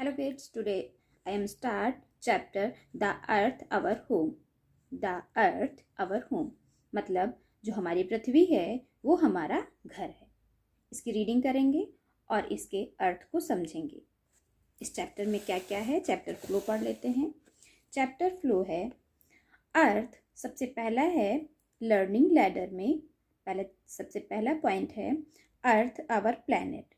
Hello kids, today I am start chapter The Earth Our Home. The Earth Our Home मतलब जो हमारी पृथ्वी है वो हमारा घर है। इसकी रीडिंग करेंगे और इसके अर्थ को समझेंगे। इस चैप्टर में क्या क्या है, चैप्टर फ्लो पढ़ लेते हैं। चैप्टर फ्लो है अर्थ। सबसे पहला है लर्निंग लैडर में सबसे पहला पॉइंट है अर्थ आवर प्लैनेट।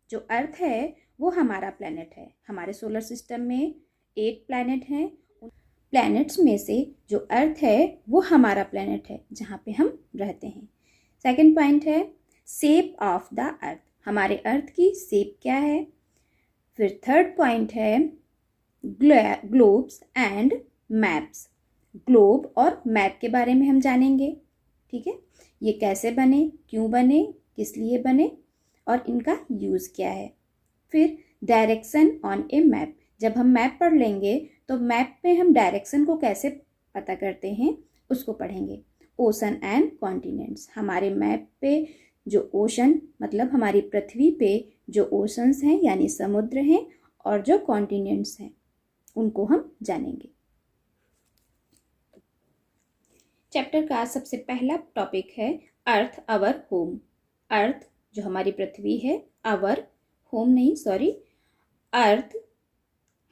जो अर्थ है वो हमारा प्लैनेट है। हमारे सोलर सिस्टम में 8 प्लैनेट हैं। प्लैनेट्स में से जो अर्थ है वो हमारा प्लैनेट है जहाँ पे हम रहते हैं। सेकंड पॉइंट है शेप ऑफ द अर्थ। हमारे अर्थ की शेप क्या है। फिर थर्ड पॉइंट है ग्लोब्स एंड मैप्स। ग्लोब और मैप के बारे में हम जानेंगे। ठीक है, ये कैसे बने, क्यों बने, किस लिए बने और इनका यूज़ क्या है। फिर डायरेक्शन ऑन ए मैप। जब हम मैप पढ़ लेंगे तो मैप पे हम डायरेक्शन को कैसे पता करते हैं उसको पढ़ेंगे। Ocean and continents. हमारे मैप पे जो ओशन मतलब हमारी पृथ्वी पे जो ओशंस हैं यानी समुद्र हैं और जो कॉन्टिनेंट्स हैं उनको हम जानेंगे। चैप्टर का सबसे पहला टॉपिक है अर्थ आवर होम। अर्थ जो हमारी पृथ्वी है, आवर होम नहीं सॉरी, अर्थ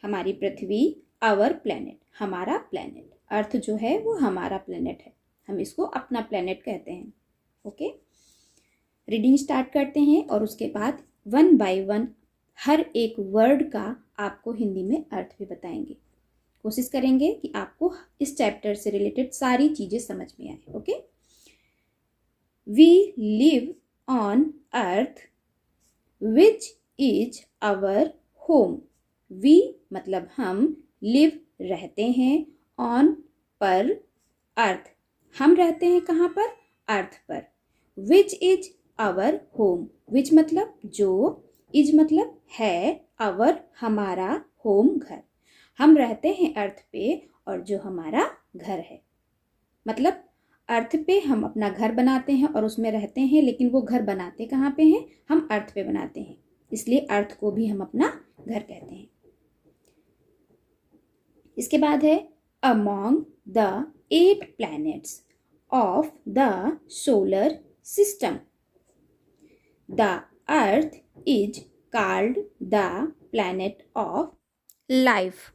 हमारी पृथ्वी, आवर प्लैनेट हमारा प्लैनेट। अर्थ जो है वो हमारा प्लैनेट है, हम इसको अपना प्लैनेट कहते हैं। ओके, रीडिंग स्टार्ट करते हैं और उसके बाद 1 बाय 1 हर एक वर्ड का आपको हिंदी में अर्थ भी बताएंगे। कोशिश करेंगे कि आपको इस चैप्टर से रिलेटेड सारी चीज़ें समझ में आए। Okay, we live on earth which is our home. We मतलब हम, लिव रहते हैं, ऑन पर, अर्थ हम रहते हैं कहाँ पर, अर्थ पर। Which is our home. Which मतलब जो, इज मतलब है, आवर हमारा, होम घर। हम रहते हैं अर्थ पे और जो हमारा घर है मतलब अर्थ पे हम अपना घर बनाते हैं और उसमें रहते हैं, लेकिन वो घर बनाते कहाँ पे हैं, हम अर्थ पे बनाते हैं, इसलिए अर्थ को भी हम अपना घर कहते हैं। इसके बाद है among the 8 planets of the solar system the earth is called the planet of life.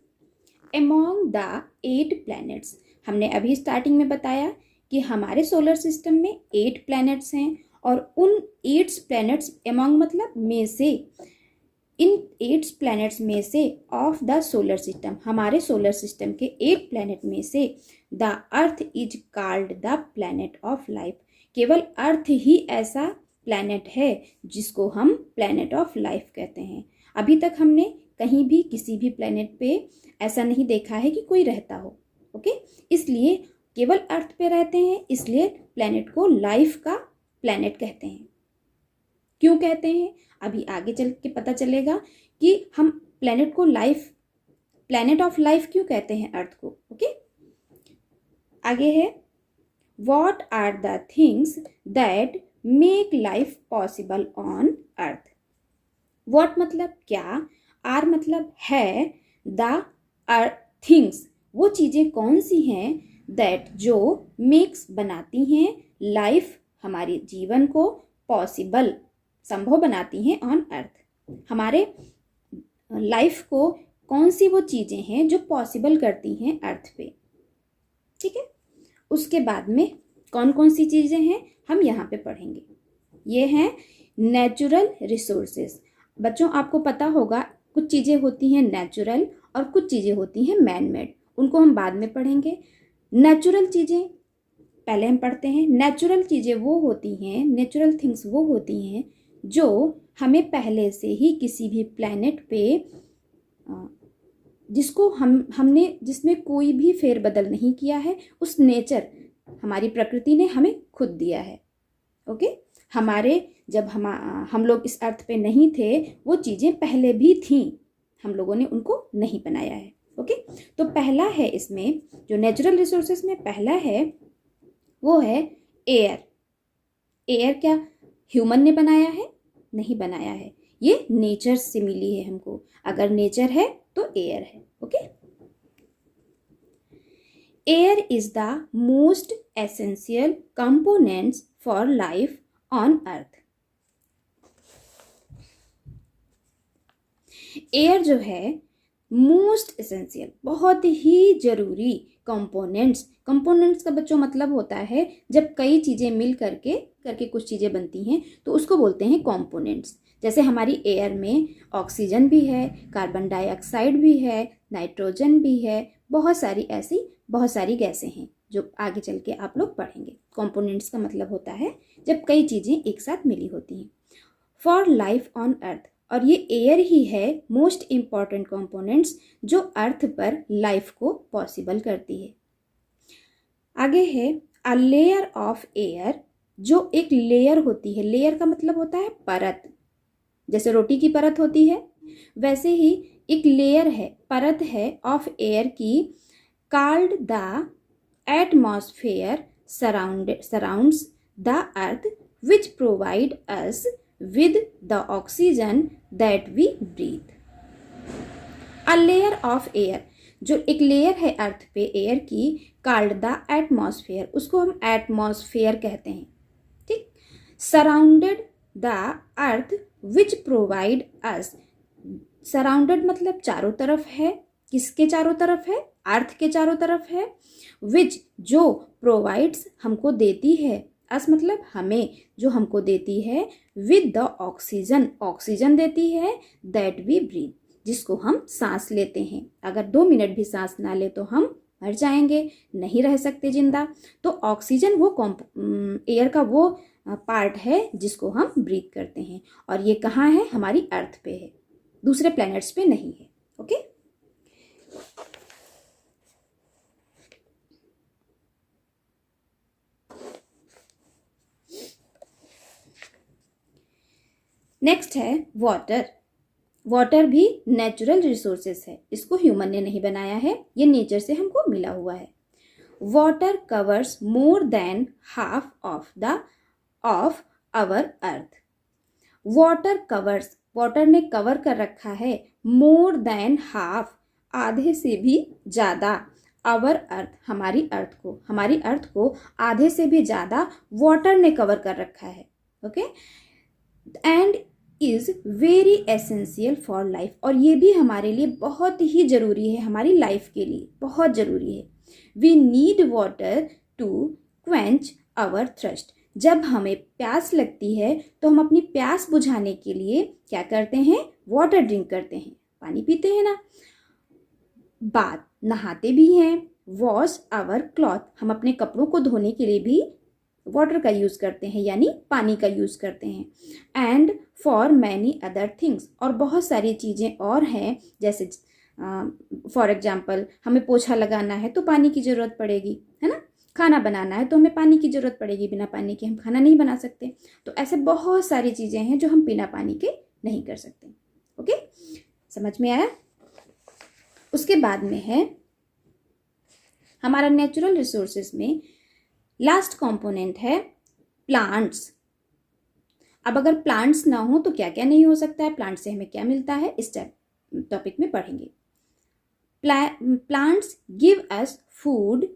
Among the 8 planets, हमने अभी स्टार्टिंग में बताया कि हमारे सोलर सिस्टम में 8 प्लैनेट्स हैं और उन 8 प्लैनेट्स अमॉन्ग मतलब में से, इन 8 प्लैनेट्स में से ऑफ द सोलर सिस्टम, हमारे सोलर सिस्टम के 8 प्लैनेट में से the earth is called the planet of life. केवल अर्थ ही ऐसा प्लैनेट है जिसको हम प्लैनेट ऑफ लाइफ कहते हैं। अभी तक हमने कहीं भी किसी भी प्लैनेट पे ऐसा नहीं देखा है कि कोई रहता हो। ओके, इसलिए केवल अर्थ पे रहते हैं, इसलिए प्लैनेट को लाइफ का प्लैनेट कहते हैं। क्यों कहते हैं अभी आगे चल के पता चलेगा कि हम प्लैनेट को लाइफ, प्लैनेट ऑफ लाइफ क्यों कहते हैं अर्थ को। ओके, आगे है what are the things that make life possible on earth. What मतलब क्या, आर मतलब है, द थिंग्स वो चीज़ें कौन सी हैं, दैट जो मेक्स बनाती हैं, लाइफ हमारे जीवन को, पॉसिबल संभव बनाती हैं ऑन अर्थ। हमारे लाइफ को कौन सी वो चीज़ें हैं जो पॉसिबल करती हैं अर्थ पे। ठीक है, उसके बाद में कौन कौन सी चीज़ें हैं हम यहाँ पे पढ़ेंगे। ये हैं नेचुरल रिसोर्सेज। बच्चों आपको पता होगा कुछ चीज़ें होती हैं नेचुरल और कुछ चीज़ें होती हैं मैन मेड, उनको हम बाद में पढ़ेंगे। नेचुरल चीज़ें पहले हम पढ़ते हैं। नेचुरल चीज़ें वो होती हैं, नेचुरल थिंग्स वो होती हैं जो हमें पहले से ही किसी भी प्लैनेट पे जिसको हमने जिसमें कोई भी फेरबदल नहीं किया है, उस नेचर हमारी प्रकृति ने हमें खुद दिया है। ओके, हमारे जब हम लोग इस अर्थ पे नहीं थे वो चीज़ें पहले भी थीं, हम लोगों ने उनको नहीं बनाया है। ओके, तो पहला है इसमें जो नेचुरल रिसोर्सेज में पहला है वो है एयर। एयर क्या ह्यूमन ने बनाया है, नहीं बनाया है, ये नेचर से मिली है हमको। अगर नेचर है तो एयर है। Okay, air is the most essential components for life on earth. Air जो है मोस्ट एसेंशियल, बहुत ही जरूरी कंपोनेंट्स का बच्चों मतलब होता है जब कई चीज़ें मिल करके कुछ चीज़ें बनती हैं तो उसको बोलते हैं कंपोनेंट्स। जैसे हमारी एयर में ऑक्सीजन भी है, कार्बन डाइऑक्साइड भी है, नाइट्रोजन भी है, बहुत सारी गैसें हैं जो आगे चल के आप लोग पढ़ेंगे। कंपोनेंट्स का मतलब होता है जब कई चीज़ें एक साथ मिली होती हैं। फॉर लाइफ ऑन अर्थ, और ये एयर ही है मोस्ट इम्पॉर्टेंट कंपोनेंट्स जो अर्थ पर लाइफ को पॉसिबल करती है। आगे है अ लेयर ऑफ एयर, जो एक लेयर होती है। लेयर का मतलब होता है परत, जैसे रोटी की परत होती है वैसे ही एक लेयर है, परत है ऑफ एयर की, called the atmosphere surrounds the earth which provide us with the oxygen that we breathe. A layer of air, जो एक लेयर है अर्थ पे एयर की, called the atmosphere, उसको हम एटमॉस्फेयर कहते हैं। ठीक, surrounded the earth which provide us, surrounded मतलब चारों तरफ है, किसके चारों तरफ है? अर्थ के चारों तरफ है। विच जो प्रोवाइड्स हमको देती है, अस मतलब हमें, जो हमको देती है, विद द ऑक्सीजन देती है, दैट वी ब्रीथ, जिसको हम सांस लेते हैं। अगर 2 मिनट भी सांस ना ले तो हम मर जाएंगे, नहीं रह सकते जिंदा। तो ऑक्सीजन वो एयर का वो पार्ट है जिसको हम ब्रीथ करते हैं, और ये कहाँ है? हमारी अर्थ पे है, दूसरे प्लैनेट्स पे नहीं है। ओके, नेक्स्ट है वाटर। वाटर भी नेचुरल रिसोर्सेस है, इसको ह्यूमन ने नहीं बनाया है, ये नेचर से हमको मिला हुआ है। Water covers more than half of our earth. Water covers, water ने कवर कर रखा है, मोर देन हाफ, आधे से भी ज़्यादा, आवर अर्थ, हमारी अर्थ को आधे से भी ज़्यादा वाटर ने कवर कर रखा है। Okay, and is very essential for life, और ये भी हमारे लिए बहुत ही ज़रूरी है, हमारी लाइफ के लिए बहुत ज़रूरी है। We need water to quench our thirst, जब हमें प्यास लगती है तो हम अपनी प्यास बुझाने के लिए क्या करते हैं? वाटर ड्रिंक करते हैं, पानी पीते हैं ना। बाथ, नहाते भी हैं। वॉश आवर क्लॉथ, हम अपने कपड़ों को धोने के लिए भी वाटर का यूज़ करते हैं, यानी पानी का यूज़ करते हैं। And for many other things, और बहुत सारी चीज़ें और हैं, जैसे फॉर एग्जाम्पल हमें पोछा लगाना है तो पानी की ज़रूरत पड़ेगी, है ना। खाना बनाना है तो हमें पानी की ज़रूरत पड़ेगी, बिना पानी के हम खाना नहीं बना सकते। तो ऐसे बहुत सारी चीज़ें हैं जो हम बिना पानी के नहीं कर सकते। ओके, समझ में आया? उसके बाद में है हमारा नेचुरल रिसोर्सेज में लास्ट कंपोनेंट है प्लांट्स। अब अगर प्लांट्स ना हो तो क्या क्या नहीं हो सकता है, प्लांट से हमें क्या मिलता है, इस टॉपिक में पढ़ेंगे। Plants give us food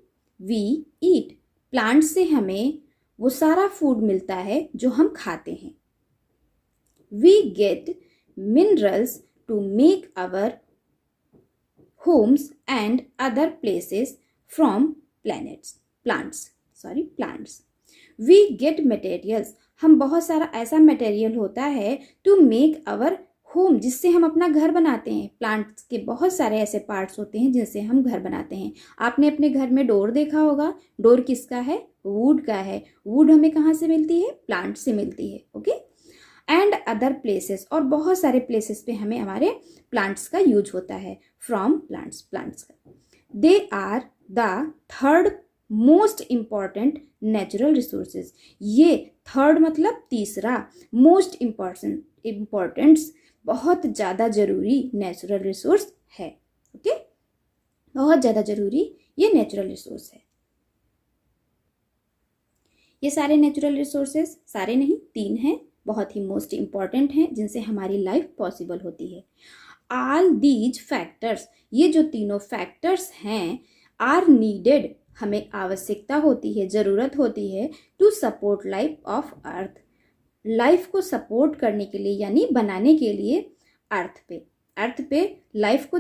we eat, plant से हमें वो सारा फूड मिलता है जो हम खाते हैं। We get minerals to make our homes and other places from plants. We get materials, हम बहुत सारा ऐसा मटेरियल होता है टू मेक आवर होम, जिससे हम अपना घर बनाते हैं। प्लांट्स के बहुत सारे ऐसे पार्ट्स होते हैं जिनसे हम घर बनाते हैं। आपने अपने घर में डोर देखा होगा, डोर किसका है? वुड का है। वुड हमें कहाँ से मिलती है? प्लांट से मिलती है। ओके, एंड अदर प्लेसेस, और बहुत सारे प्लेसेस पे हमें हमारे प्लांट्स का यूज होता है, फ्रॉम प्लांट्स का। They are the third most important natural resources, ये थर्ड मतलब तीसरा, मोस्ट इम्पॉर्टेंट्स बहुत ज़्यादा ज़रूरी नेचुरल रिसोर्स है। ओके, बहुत ज़्यादा ज़रूरी ये नेचुरल रिसोर्स है। ये सारे नेचुरल रिसोर्सेज, सारे नहीं 3 हैं, बहुत ही मोस्ट इम्पॉर्टेंट हैं, जिनसे हमारी लाइफ पॉसिबल होती है। ऑल दीज फैक्टर्स, ये जो तीनों फैक्टर्स हैं, आर नीडेड, हमें आवश्यकता होती है, ज़रूरत होती है, to support life of earth, life को सपोर्ट करने के लिए यानी बनाने के लिए अर्थ पे लाइफ को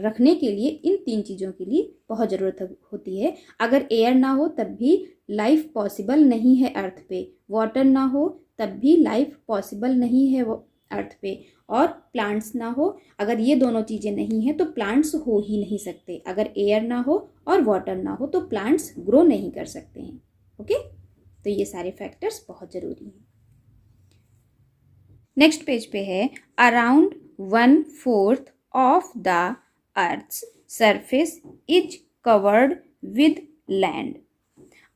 रखने के लिए इन तीन चीज़ों के लिए बहुत ज़रूरत होती है। अगर एयर ना हो तब भी लाइफ पॉसिबल नहीं है अर्थ पे, वाटर ना हो तब भी लाइफ पॉसिबल नहीं है वो अर्थ पे, और प्लांट्स ना हो, अगर ये दोनों चीज़ें नहीं हैं तो प्लांट्स हो ही नहीं सकते। अगर एयर ना हो और वाटर ना हो तो प्लांट्स ग्रो नहीं कर सकते हैं। ओके, तो ये सारे फैक्टर्स बहुत ज़रूरी हैं। नेक्स्ट पेज पे है, around 1/4 of the earth's surface is covered with land.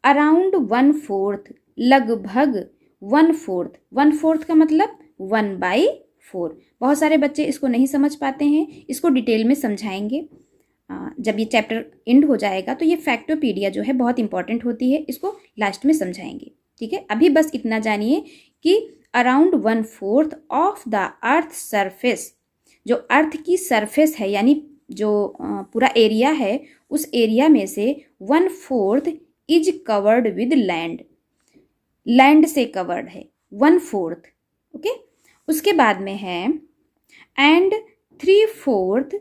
Around 1/4, लगभग 1/4 का मतलब 1/4। बहुत सारे बच्चे इसको नहीं समझ पाते हैं, इसको डिटेल में समझाएंगे जब ये चैप्टर एंड हो जाएगा। तो ये फैक्टोपीडिया जो है बहुत इंपॉर्टेंट होती है, इसको लास्ट में समझाएंगे। ठीक है, अभी बस इतना जानिए कि around 1/4 of the earth surface, जो अर्थ की सरफेस है यानी जो पूरा एरिया है, उस एरिया में से 1/4 is covered with land, land से कवर्ड है 1/4। ओके, उसके बाद में है एंड 3/4,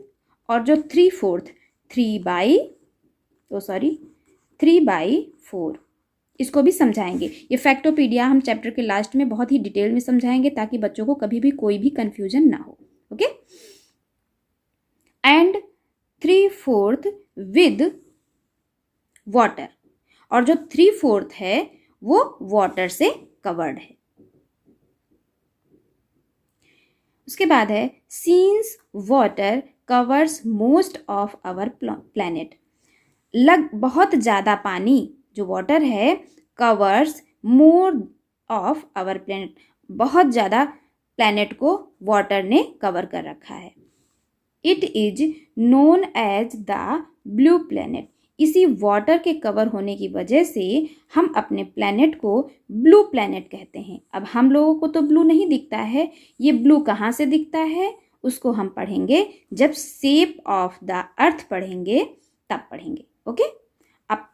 और जो 3/4 3/4 इसको भी समझाएंगे। ये फैक्टोपीडिया हम चैप्टर के लास्ट में बहुत ही डिटेल में समझाएंगे ताकि बच्चों को कभी भी कोई भी कंफ्यूजन ना हो। ओके, एंड 3/4 विद वाटर, और जो 3/4 है वो वाटर से कवर्ड है। उसके बाद है since water covers most of our planet, बहुत ज़्यादा पानी जो वाटर है covers more of our planet, बहुत ज़्यादा प्लैनेट को वाटर ने कवर कर रखा है। It is known as the blue planet, इसी वाटर के कवर होने की वजह से हम अपने प्लैनेट को ब्लू प्लैनेट कहते हैं। अब हम लोगों को तो ब्लू नहीं दिखता है, ये ब्लू कहाँ से दिखता है उसको हम पढ़ेंगे जब शेप ऑफ द अर्थ पढ़ेंगे, तब पढ़ेंगे। ओके, अब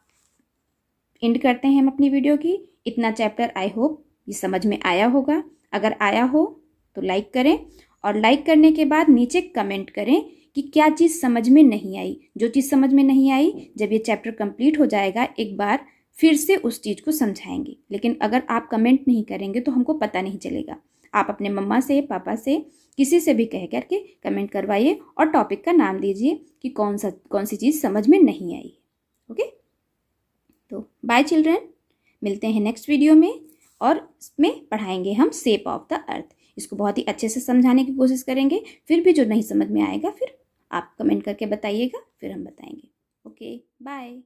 एंड करते हैं हम अपनी वीडियो की। इतना चैप्टर आई होप ये समझ में आया होगा। अगर आया हो तो लाइक करें, और लाइक करने के बाद नीचे कमेंट करें कि क्या चीज़ समझ में नहीं आई। जो चीज़ समझ में नहीं आई, जब ये चैप्टर कंप्लीट हो जाएगा एक बार फिर से उस चीज़ को समझाएंगे। लेकिन अगर आप कमेंट नहीं करेंगे तो हमको पता नहीं चलेगा। आप अपने मम्मा से, पापा से, किसी से भी कह करके कमेंट करवाइए और टॉपिक का नाम दीजिए कि कौन सी चीज़ समझ में नहीं आई। ओके, तो बाय चिल्ड्रन, मिलते हैं नेक्स्ट वीडियो में, और इसमें पढ़ाएंगे हम शेप ऑफ द अर्थ। इसको बहुत ही अच्छे से समझाने की कोशिश करेंगे। फिर भी जो नहीं समझ में आएगा फिर आप कमेंट करके बताइएगा, फिर हम बताएंगे। Okay, bye.